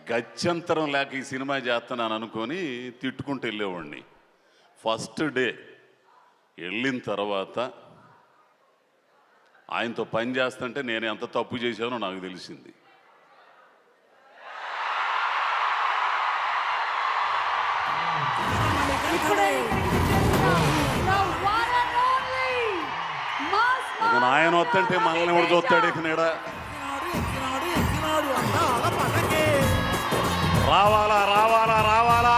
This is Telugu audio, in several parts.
గత్యంతరం లేక ఈ సినిమా చేస్తున్నాను అనుకొని తిట్టుకుంటూ వెళ్ళేవాడిని. ఫస్ట్ డే వెళ్ళిన తర్వాత ఆయనతో పని చేస్తుంటే నేను ఎంత తప్పు చేశానో నాకు తెలిసింది. ఆయన వస్తుంటే మనల్ని ఎవరు చూస్తాడు? ఇక్కడ రావాలా రావాలా రావాలా?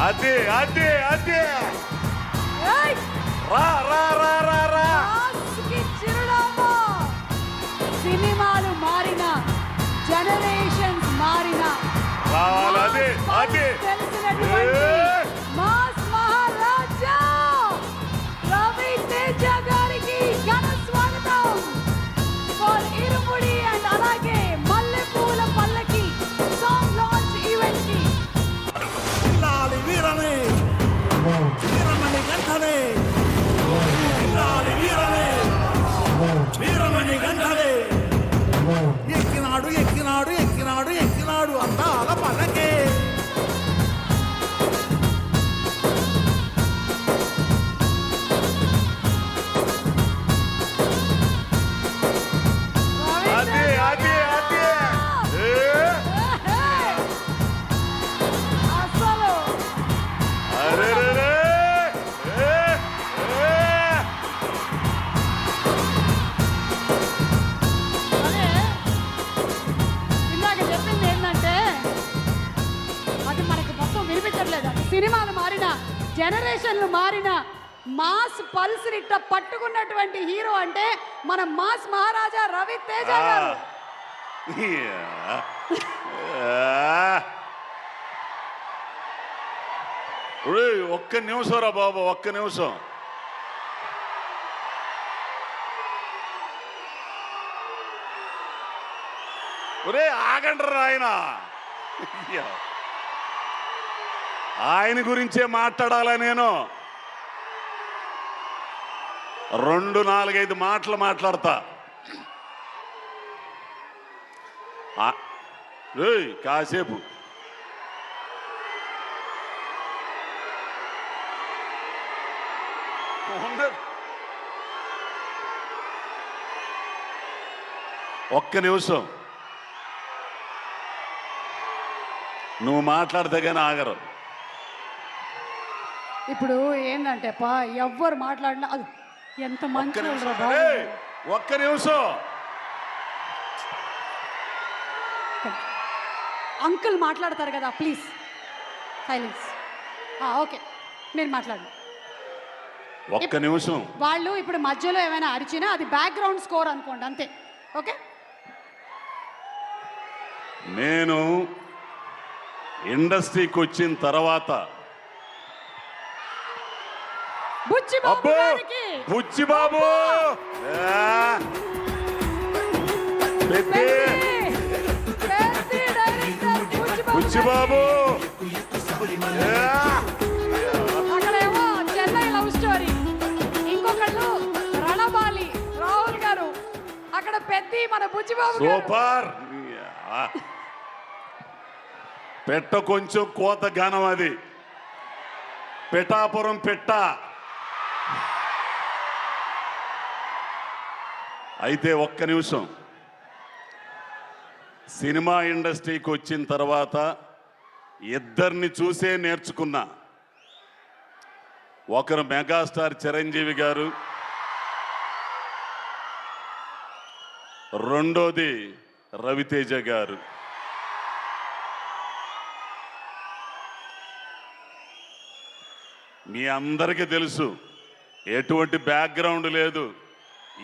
అదే అదే అదే రా రా రా రా రా. సినిమాలు మారిన, జనరేషన్స్ మారిన, రావాలి అదే అదే మాస్ మహారాజా రవితేజ గారికి ఘన స్వాగతం ఫర్ ఇరుముడి అండ్ అలాగే మల్లెపూల పల్లకి సాంగ్ లాంచ్ ఈవెంట్ కి. లాలి వీరనే వీరమణి గంటనే లాలి వీరనే వీరమణి గంటనే ఎక్కినాడు ఎక్కినాడు ఎక్కినాడు ఎక్కినాడు అందాల పల్లకే. అదే అదే అదే అసలు అరే రే రే. ఇందాక చెప్పింది ఏంటంటే అది మనకి మొత్తం వినిపించట్లేదు. సినిమాలు మారిన, జనరేషన్లు మారిన, మాస్ పల్స్ ఇట్ట పట్టుకున్నటువంటి హీరో అంటే మన మాస్ మహారాజా రవితేజ గారు. ఒక్క నిమిషం రా బాబు, ఒక్క నిమిషం. ఒరే ఆగండ్రా. ఆయన గురించే మాట్లాడాలా నేను? 2-4-5 మాటలు మాట్లాడతా. కాసేపు ఒక్క నిమిషం నువ్వు మాట్లాడితే కానీ ఆగరు. ఇప్పుడు ఏంటంటే పా ఎవ్వరు మాట్లాడినా అది ఎంత మంచి ఒక్క నిమిషం అంకుల్ మాట్లాడతారు కదా, ప్లీజ్ సైలెన్స్. ఓకే, నేను మాట్లాడను. ఒక్క నిమిషం. వాళ్ళు ఇప్పుడు మధ్యలో ఏమైనా అరిచినా అది బ్యాక్గ్రౌండ్ స్కోర్ అనుకోండి, అంతే. ఓకే, నేను ఇండస్ట్రీకి వచ్చిన తర్వాత బుచ్చిబాబు బుచ్చిబాబు బుచ్చిబాబు అక్కడేమో చెన్నై లవ్ స్టోరీ, ఇంకొకళ్ళు రణబాలి రాహుల్ గారు, అక్కడ పెద్ద మన బుచ్చిబాబు సూపర్. పెట్ట కొంచెం కోత గానం అది. పిఠాపురం పెట్ట. అయితే ఒక్క నిమిషం. సినిమా ఇండస్ట్రీకి వచ్చిన తర్వాత ఇద్దరిని చూసే నేర్చుకున్నా. ఒకరు మెగాస్టార్ చిరంజీవి గారు, రెండోది రవితేజ గారు. మీ అందరికీ తెలుసు, ఎటువంటి బ్యాక్గ్రౌండ్ లేదు,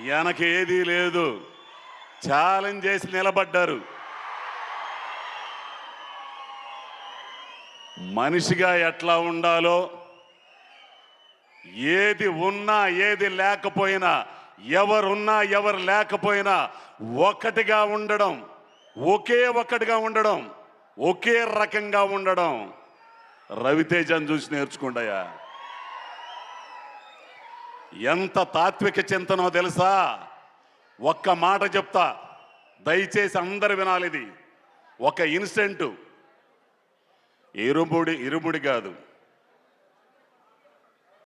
వెనక ఏదీ లేదు, ఛాలెంజ్ చేసి నిలబడ్డారు. మనిషిగా ఎట్లా ఉండాలో, ఏది ఉన్నా ఏది లేకపోయినా, ఎవరున్నా ఎవరు లేకపోయినా ఒకటిగా ఉండడం, ఒకే ఒక్కటిగా ఉండడం, ఒకే రకంగా ఉండడం రవితేజను చూసి నేర్చుకోండియా. ఎంత తాత్విక చింతనో తెలుసా? ఒక్క మాట చెప్తా, దయచేసి అందరు వినాలి. ఇది ఒక ఇన్సిడెంట్, ఇరుముడి కాదు.